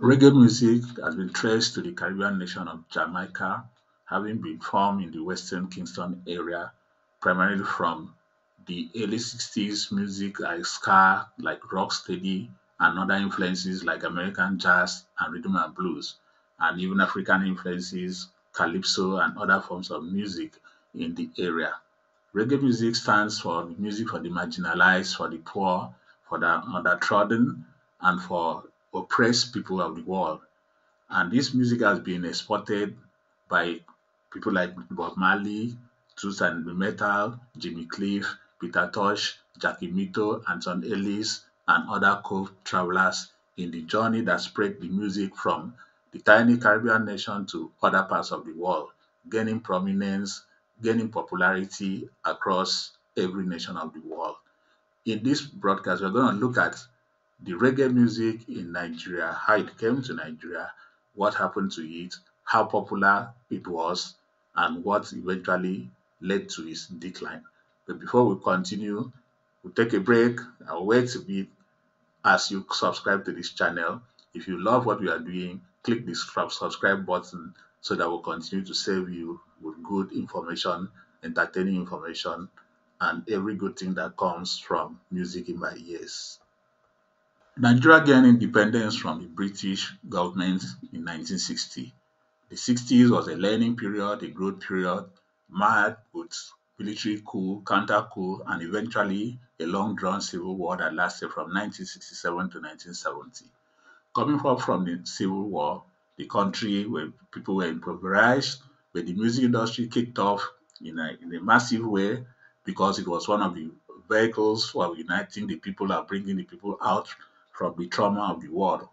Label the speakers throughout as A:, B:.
A: Reggae music has been traced to the Caribbean nation of Jamaica, having been formed in the Western Kingston area, primarily from the early 60s music like ska, like rocksteady, and other influences like American jazz and rhythm and blues, and even African influences, calypso, and other forms of music in the area. Reggae music stands for the music for the marginalized, for the poor, for the undertrodden, and for oppressed people of the world. And this music has been exported by people like Bob Marley, Truth and the Metal, Jimmy Cliff, Peter Tosh, Jackie Mito, Anton Ellis, and other co-travelers in the journey that spread the music from the tiny Caribbean nation to other parts of the world, gaining prominence, gaining popularity across every nation of the world. In this broadcast, we're going to look at the reggae music in Nigeria, how it came to Nigeria, what happened to it, how popular it was, and what eventually led to its decline. But before we continue, we'll take a break. I'll wait a bit as you subscribe to this channel. If you love what we are doing, click the subscribe button so that we'll continue to serve you with good information, entertaining information, and every good thing that comes from music in my ears. Nigeria gained independence from the British government in 1960. The 60s was a learning period, a growth period, marked with military coup, counter coup, and eventually a long drawn civil war that lasted from 1967 to 1970. Coming up from the Civil War, the country where people were impoverished, where the music industry kicked off in a massive way because it was one of the vehicles for uniting the people and bringing the people out from the trauma of the war.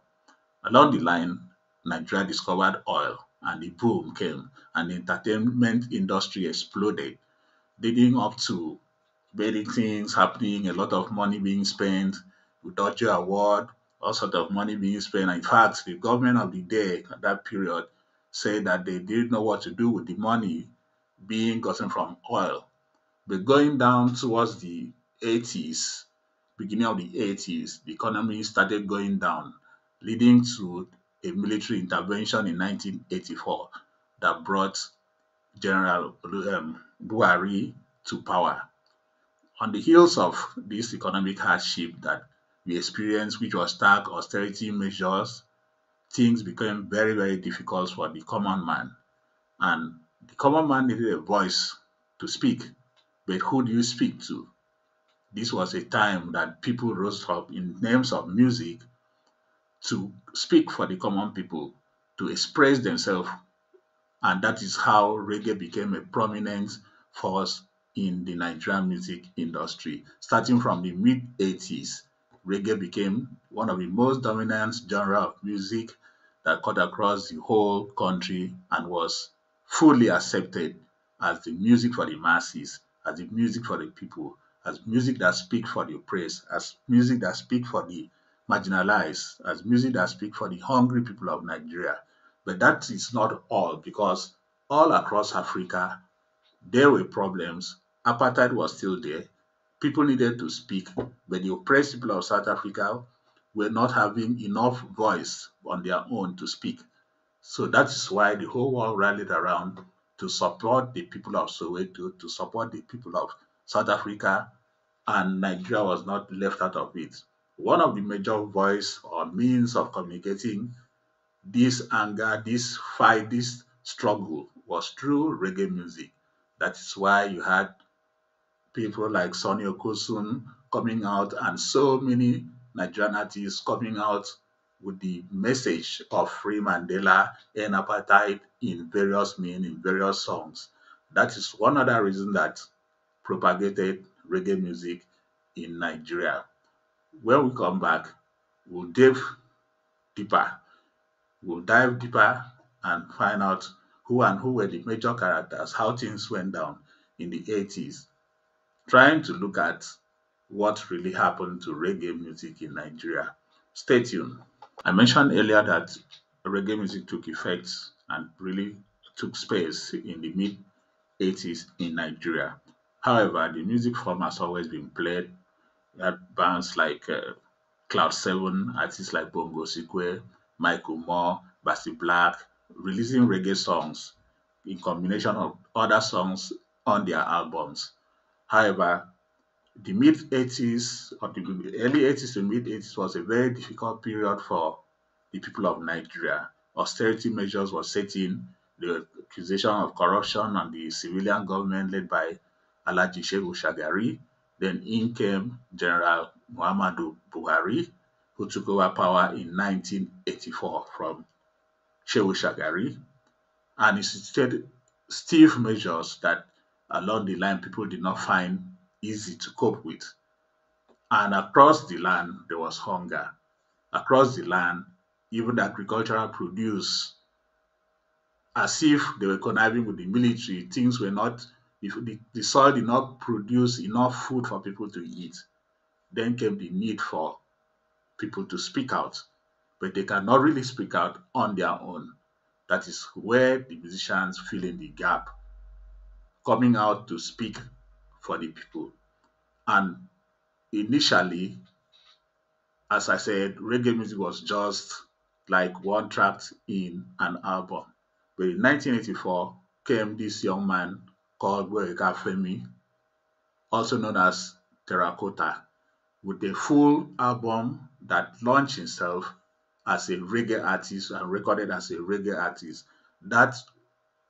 A: Along the line, Nigeria discovered oil and the boom came and the entertainment industry exploded, leading up to many things happening, a lot of money being spent, Udoh Award, all sort of money being spent. In fact, the government of the day at that period said that they didn't know what to do with the money being gotten from oil. But going down towards the 80s, beginning of the 80s, the economy started going down, leading to a military intervention in 1984 that brought General Buhari to power. On the heels of this economic hardship that we experienced, which was stark austerity measures, things became very, very difficult for the common man. And the common man needed a voice to speak. But who do you speak to? This was a time that people rose up in names of music to speak for the common people, to express themselves. And that is how reggae became a prominent force in the Nigerian music industry. Starting from the mid 80s, reggae became one of the most dominant genre of music that cut across the whole country and was fully accepted as the music for the masses, as the music for the people, as music that speak for the oppressed, as music that speak for the marginalized, as music that speak for the hungry people of Nigeria. But that is not all because all across Africa, there were problems. Apartheid was still there. People needed to speak, but the oppressed people of South Africa were not having enough voice on their own to speak. So that is why the whole world rallied around to support the people of Soweto, to support the people of South Africa, and Nigeria was not left out of it. One of the major voice or means of communicating this anger, this fight, this struggle was through reggae music. That is why you had people like Sony Okosun coming out and so many Nigerian artists coming out with the message of free Mandela and apartheid in various means, in various songs. That is one other reason that propagated reggae music in Nigeria. When we come back, we'll dive deeper. We'll dive deeper and find out who were the major characters, how things went down in the 80s, trying to look at what really happened to reggae music in Nigeria. Stay tuned. I mentioned earlier that reggae music took effect and really took space in the mid 80s in Nigeria. However, the music form has always been played. We had bands like Cloud 7, artists like Bongo Sikwe, Michael Moore, Bassy Black, releasing reggae songs in combination of other songs on their albums. However, the mid 80s or the early 80s to mid 80s was a very difficult period for the people of Nigeria. Austerity measures were set in, the accusation of corruption on the civilian government led by Alhaji Shehu Shagari. Then in came General Muhammadu Buhari, who took over power in 1984 from Shehu Shagari and instituted stiff measures that along the line people did not find easy to cope with. And across the land, there was hunger. Across the land, even the agricultural produce, as if they were conniving with the military, things were not, if the soil did not produce enough food for people to eat, then came the need for people to speak out. But they cannot really speak out on their own. That is where the musicians fill in the gap, coming out to speak for the people. And initially, as I said, reggae music was just like one track in an album. But in 1984 came this young man called Boyega Femi, also known as Terra Kota, with a full album that launched himself as a reggae artist and recorded as a reggae artist. That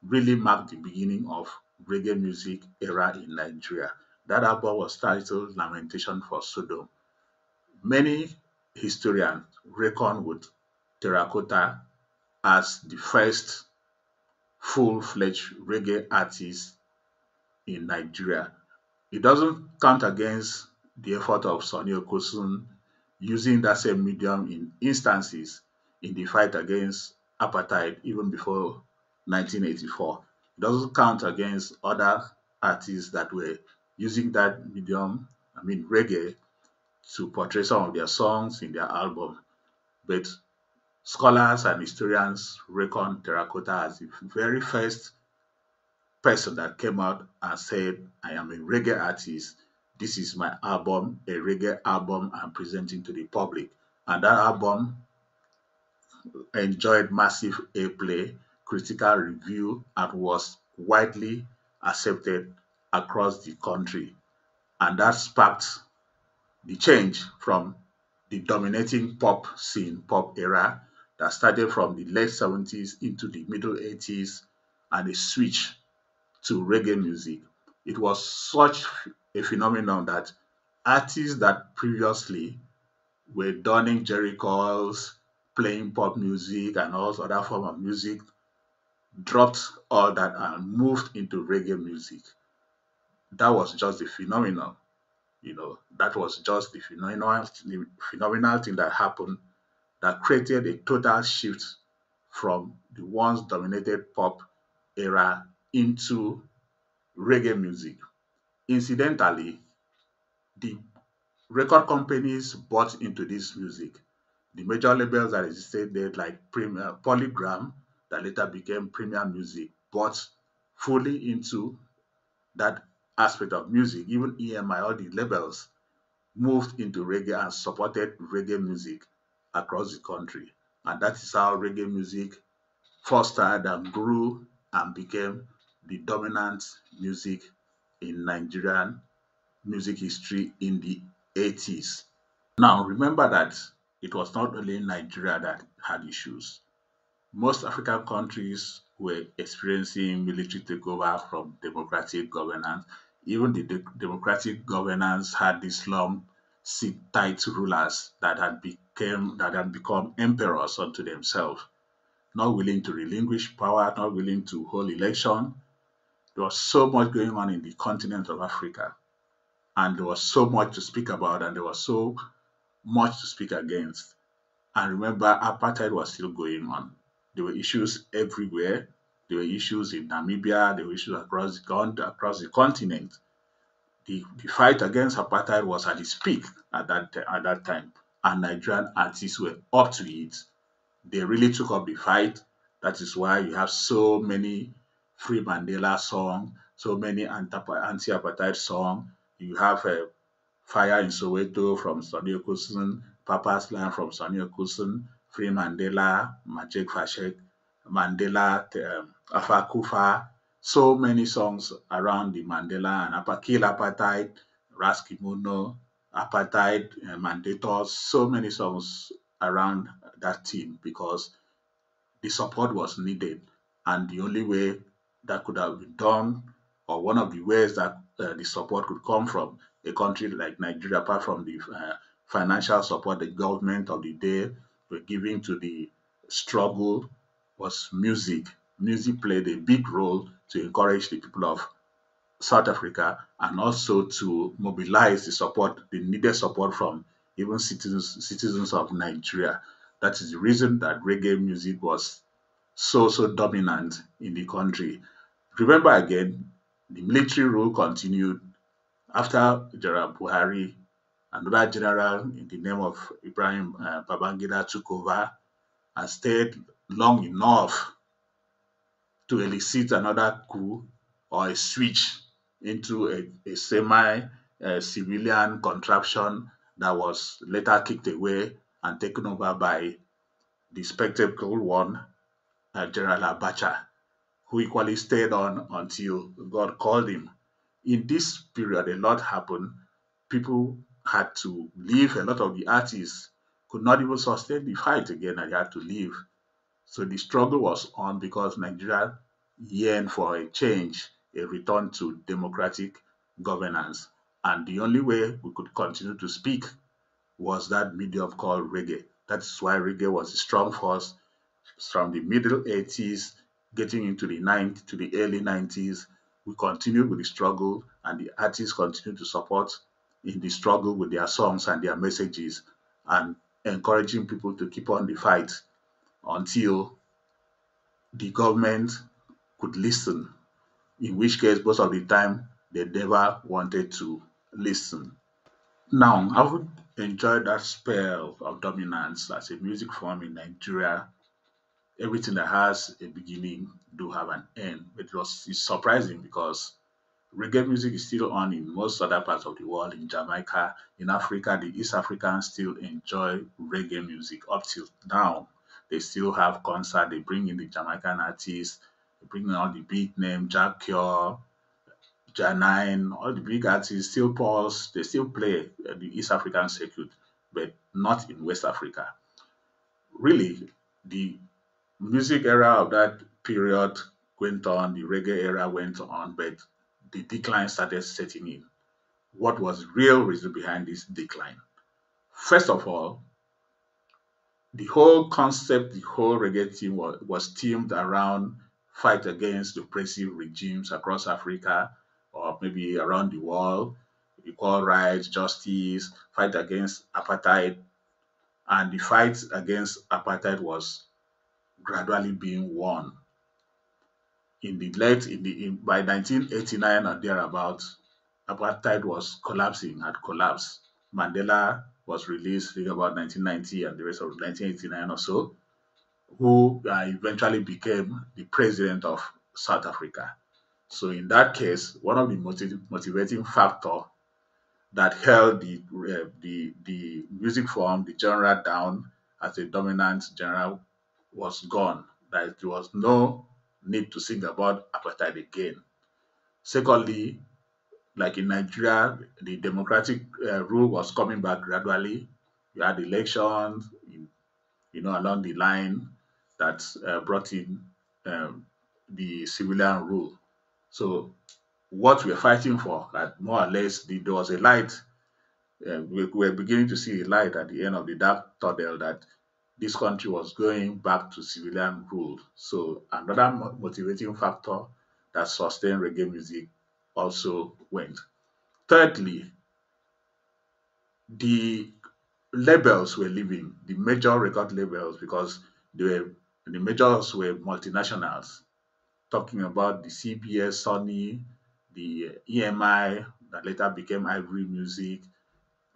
A: really marked the beginning of reggae music era in Nigeria. That album was titled Lamentation for Sodom. Many historians reckon with Terracotta as the first full-fledged reggae artist in Nigeria. It doesn't count against the effort of Sony Okosun using that same medium in instances in the fight against apartheid even before 1984. It doesn't count against other artists that were using that medium, I mean reggae, to portray some of their songs in their album. But scholars and historians reckon Terracotta as the very first person that came out and said, I am a reggae artist. This is my album, a reggae album I'm presenting to the public. And that album enjoyed massive airplay, critical review, and was widely accepted across the country. And that sparked the change from the dominating pop scene, pop era that started from the late 70s into the middle 80s and a switch to reggae music. It was such a phenomenon that artists that previously were donning jerry curls, playing pop music and all other form of music dropped all that and moved into reggae music. That was just the phenomenon. That was just the phenomenal thing that happened that created a total shift from the once dominated pop era into reggae music. Incidentally, the record companies bought into this music. The major labels that existed there, like Polygram, that later became Premium Music, bought fully into that aspect of music. Even EMI, all the labels moved into reggae and supported reggae music across the country. And that is how reggae music fostered and grew and became the dominant music in Nigerian music history in the 80s. Now, remember that it was not only Nigeria that had issues. Most African countries were experiencing military takeover from democratic governance. Even the democratic governance had these slum sit tight rulers that had become emperors unto themselves, not willing to relinquish power, not willing to hold election. There was so much going on in the continent of Africa, and there was so much to speak about, and there was so much to speak against. And remember, apartheid was still going on. There were issues everywhere. There were issues in Namibia. There were issues across the continent. The fight against apartheid was at its peak at that time, and Nigerian artists were up to it. They really took up the fight. That is why you have so many Free Mandela songs, so many anti-apartheid songs. You have Fire in Soweto from Sony Okosun, Papa's Land from Sony Okosun, Free Mandela, Majek Fashek, Mandela, Afakufa, so many songs around the Mandela and Kill Apartheid, Ras Kimono, Apartheid, Mandators, so many songs around that theme because the support was needed. And the only way that could have been done, or one of the ways that the support could come from a country like Nigeria, apart from the financial support the government of the day were giving to the struggle, was music. Music played a big role to encourage the people of South Africa and also to mobilize the support, the needed support from even citizens of Nigeria. That is the reason that reggae music was so dominant in the country. Remember again, the military rule continued after General Buhari. Another general in the name of Ibrahim Babangida took over and stayed long enough to elicit another coup or a switch into a semi civilian contraption that was later kicked away and taken over by the spectacle one, General Abacha, who equally stayed on until God called him. In this period, a lot happened. People had to leave. A lot of the artists could not even sustain the fight again and they had to leave. So the struggle was on because Nigeria yearned for a change, a return to democratic governance. And the only way we could continue to speak was that medium called reggae. That's why reggae was a strong force from the middle 80s, getting into the 90s to the early 90s. We continued with the struggle, and the artists continued to support in the struggle with their songs and their messages and encouraging people to keep on the fight until the government could listen, in which case, most of the time, they never wanted to listen. Now, I would enjoy that spell of dominance as a music form in Nigeria. Everything that has a beginning do have an end. It's surprising because reggae music is still on in most other parts of the world, in Jamaica, in Africa. The East Africans still enjoy reggae music up till now. They still have concert. They bring in the Jamaican artists. They bring in all the big name, Jack Cure, Janine, all the big artists still pause. They still play the East African circuit, but not in West Africa. Really, the music era of that period went on, the reggae era went on, but the decline started setting in. What was the real reason behind this decline? First of all, the whole concept, the whole reggae team was themed around fight against oppressive regimes across Africa or maybe around the world, equal rights, justice, fight against apartheid. And the fight against apartheid was gradually being won. By 1989 or thereabouts, apartheid was collapsing, had collapsed. Mandela was released I think about 1990 and the rest of 1989 or so, who eventually became the president of South Africa. So in that case, one of the motivating factor that held the music form, the genre down as a dominant genre was gone. That there was no need to sing about apartheid again. Secondly, like in Nigeria, the democratic rule was coming back gradually. You had elections, along the line that brought in um, the civilian rule. So what we're fighting for, that more or less, there was a light. We're beginning to see a light at the end of the dark tunnel that this country was going back to civilian rule. So another motivating factor that sustained reggae music also went. Thirdly, the labels were leaving, the major record labels, because the majors were multinationals, talking about the CBS, Sony, the EMI that later became Ivory Music,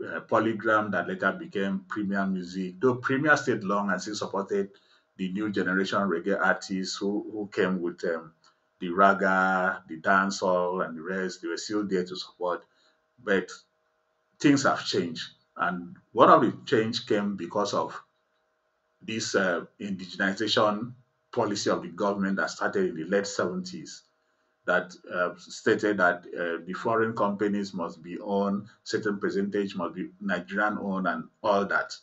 A: Polygram that later became Premier Music. Though Premier stayed long and still supported the new generation reggae artists who came with the raga, the dancehall, and the rest. They were still there to support, but things have changed. And one of the change came because of this indigenization policy of the government that started in the late 70s that stated that the foreign companies must be owned, certain percentage must be Nigerian owned, and all that.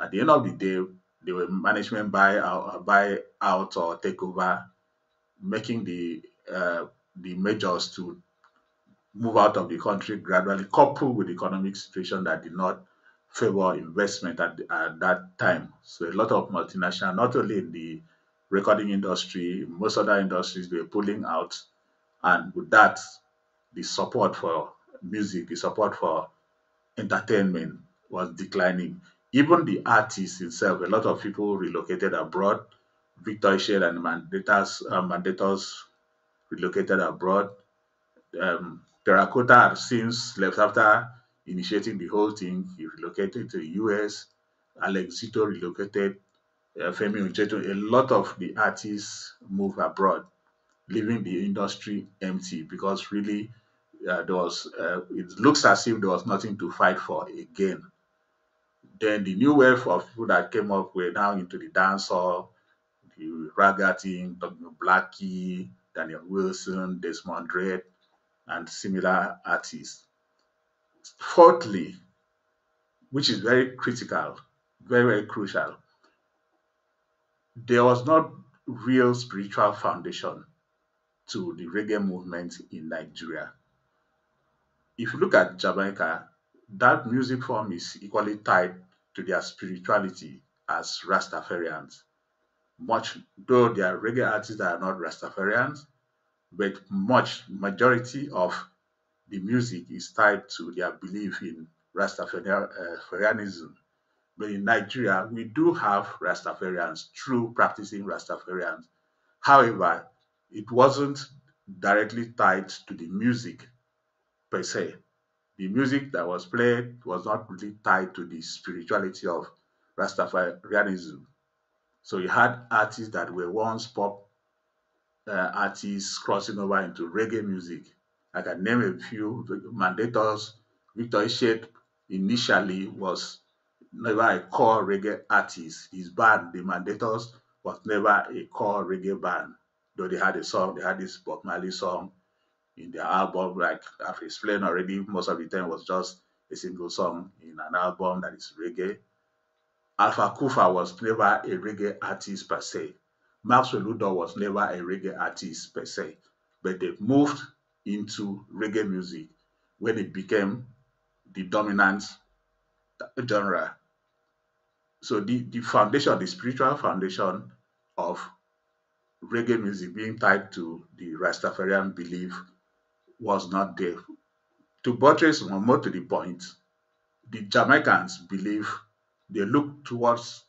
A: At the end of the day, the management buy out or take over, making the majors to move out of the country gradually, coupled with the economic situation that did not favor investment at that time. So a lot of multinational, not only in the recording industry, most other industries, they were pulling out. And with that, the support for music, the support for entertainment was declining. Even the artists itself, a lot of people relocated abroad. Victor Shade and Mandators relocated abroad. Terra Kota had since left after initiating the whole thing. He relocated to the US. Alex Zito relocated. Femi Ucheto. A lot of the artists moved abroad, leaving the industry empty because really it looks as if there was nothing to fight for again. Then the new wave of people that came up were now into the dancehall, the raga thing, talking about Blackie, Daniel Wilson, Desmond Dredd, and similar artists. Fourthly, which is very critical, very, very crucial, there was not real spiritual foundation to the reggae movement in Nigeria. If you look at Jamaica, that music form is equally tied to their spirituality as Rastafarians. Much though there are reggae artists that are not Rastafarians, but majority of the music is tied to their belief in Rastafarianism. But in Nigeria, we do have Rastafarians, true practicing Rastafarians. However, it wasn't directly tied to the music per se. The music that was played was not really tied to the spirituality of Rastafarianism. So you had artists that were once pop artists crossing over into reggae music. I can name a few. The Mandators, Victor Ishek initially was never a core reggae artist. His band, the Mandators, was never a core reggae band. Though they had a song, they had this Bob Marley song in their album, like I've explained already, most of the time was just a single song in an album that is reggae. Alpha Kufa was never a reggae artist per se. Maxwell Udoh was never a reggae artist per se, but they moved into reggae music when it became the dominant genre. So the foundation, the spiritual foundation of reggae music being tied to the Rastafarian belief was not there. To buttress more to the point, the Jamaicans believe they look towards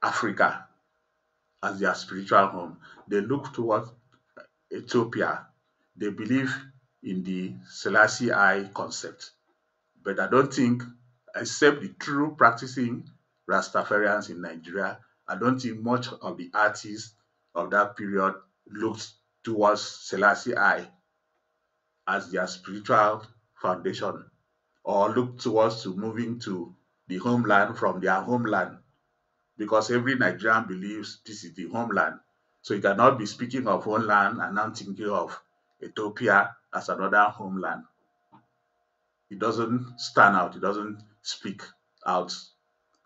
A: Africa as their spiritual home. They look towards Ethiopia. They believe in the Selassie I concept. But I don't think, except the true practicing Rastafarians in Nigeria, I don't think much of the artists of that period looked towards Selassie I as their spiritual foundation or look towards to moving to the homeland from their homeland because every Nigerian believes this is the homeland. So you cannot be speaking of homeland and now thinking of Ethiopia as another homeland. It doesn't stand out, it doesn't speak out.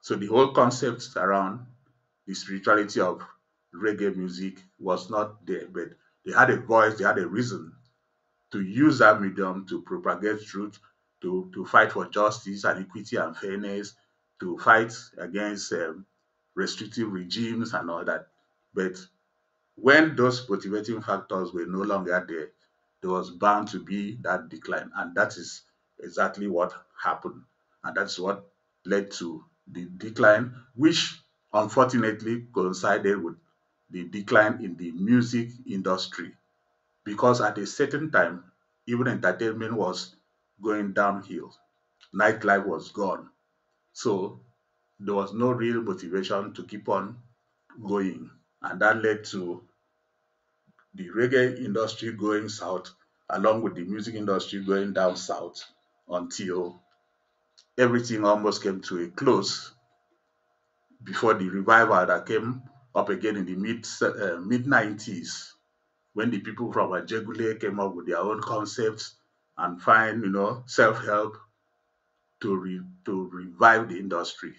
A: So the whole concept around the spirituality of reggae music was not there, but they had a voice, they had a reason to use that medium to propagate truth, to fight for justice and equity and fairness, to fight against restrictive regimes and all that. But when those motivating factors were no longer there, there was bound to be that decline. And that is exactly what happened. And that's what led to the decline, which unfortunately coincided with the decline in the music industry because at a certain time, even entertainment was going downhill. Nightlife was gone. So there was no real motivation to keep on going. And that led to the reggae industry going south, along with the music industry going down south until everything almost came to a close before the revival that came up again in the mid 90s, when the people from Ajegule came up with their own concepts and find, self-help to revive the industry.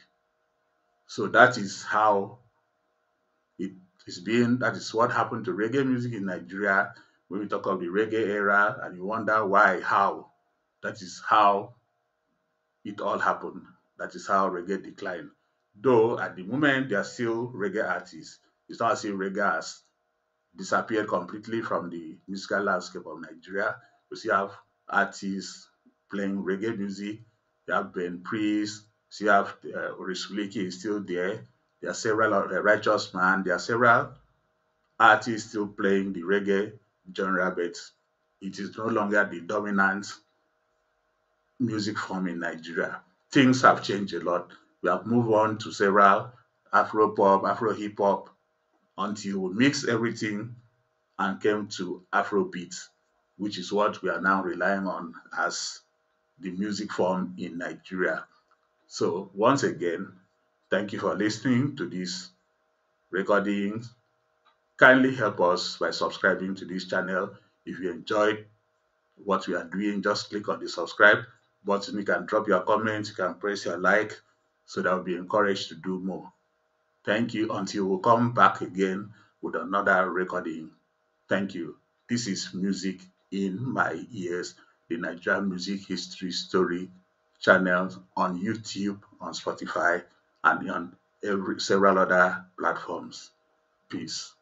A: So that is how it is being. That is what happened to reggae music in Nigeria. When we talk of the reggae era, and you wonder why, how, that is how it all happened. That is how reggae declined. Though at the moment there are still reggae artists. It's not as if reggae has disappeared completely from the musical landscape of Nigeria. We still have artists playing reggae music. You have Ben Priest. You have Orits Wiliki is still there. There are several Righteous Man. There are several artists still playing the reggae genre, but it is no longer the dominant music form in Nigeria. Things have changed a lot. We have moved on to several Afro pop, Afro hip hop, until we mix everything and came to Afrobeat, which is what we are now relying on as the music form in Nigeria. So, once again, thank you for listening to this recording. Kindly help us by subscribing to this channel. If you enjoyed what we are doing, just click on the subscribe button. You can drop your comments, you can press your like, so that we'll be encouraged to do more. Thank you until we come back again with another recording. Thank you. This is Music in My Ears, the Nigerian Music History Story channel on YouTube, on Spotify, and on several other platforms. Peace.